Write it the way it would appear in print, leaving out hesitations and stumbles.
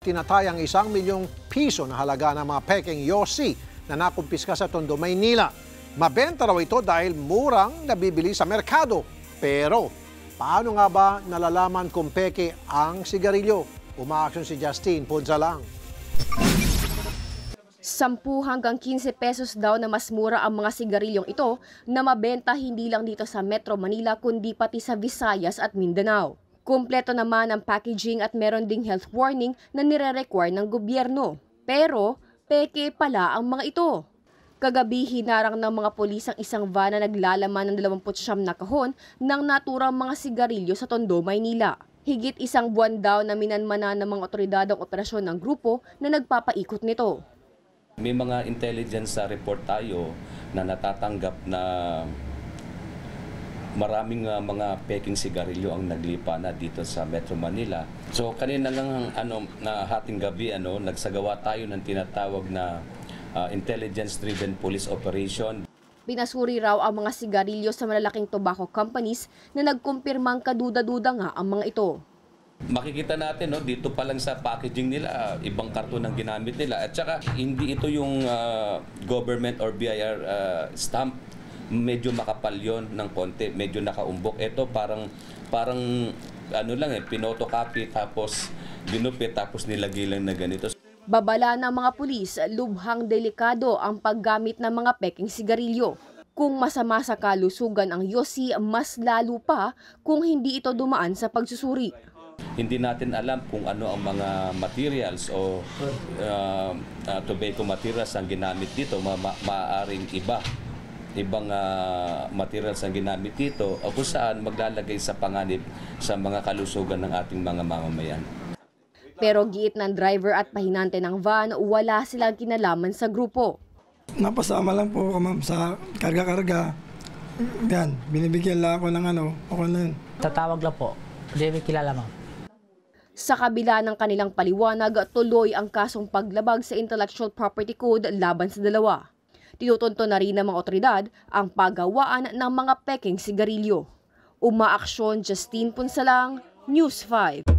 tinatayang 1 milyong piso na halaga ng mga peking yosi na nakumpiska sa Tondo, Maynila. Mabenta raw ito dahil murang nabibili sa merkado. Pero paano nga ba nalalaman kung peke ang sigarilyo? Umaaksyon si Justine Punza lang. 10 hanggang 15 pesos daw na mas mura ang mga sigarilyong ito na mabenta hindi lang dito sa Metro Manila kundi pati sa Visayas at Mindanao. Kumpleto naman ang packaging at meron ding health warning na nire-require ng gobyerno. Pero peke pala ang mga ito. Kagabi hinarang ng mga pulis ang isang van na naglalaman ng 29 na kahon ng naturang mga sigarilyo sa Tondo, Maynila. Higit 1 buwan daw na minanmana ng mga otoridad ang operasyon ng grupo na nagpapaikot nito. May mga intelligence report tayo na natatanggap na maraming mga peking sigarilyo ang naglipa na dito sa Metro Manila. So kanina lang na hating gabi nagsagawa tayo ng tinatawag na intelligence-driven police operation. Pinasuri raw ang mga sigarilyo sa malalaking tobacco companies na nagkumpirmang kaduda-duda nga ang mga ito. Makikita natin dito pa lang sa packaging nila, ibang karton ang ginamit nila. At saka hindi ito yung government or BIR stamp. Medyo makapal yon ng konti, medyo nakaumbok. Ito parang pinotocopy tapos ginupit tapos nilagay lang na ganito. Babala ng mga pulis, lubhang delikado ang paggamit ng mga peking sigarilyo. Kung masama sa kalusugan ang yosi, mas lalo pa kung hindi ito dumaan sa pagsusuri. Hindi natin alam kung ano ang mga materials o tobacco materials ang ginamit dito. Maaaring ibang materials ang ginamit dito o kung saan maglalagay sa panganib sa mga kalusugan ng ating mga mamamayan. Pero giit ng driver at pahinante ng van, wala silang kinalaman sa grupo. Napasama lang po ako, ma'am, sa karga-karga. Yan, binibigyan lang ako ng ako na yun. Tatawag lang po, hindi may kilala, ma'am. Sa kabila ng kanilang paliwanag, tuloy ang kasong paglabag sa Intellectual Property Code laban sa dalawa. Tinutunto na rin ng mga otoridad ang paggawaan ng mga peking sigarilyo. Umaaksyon, Justine Punsalang, News 5.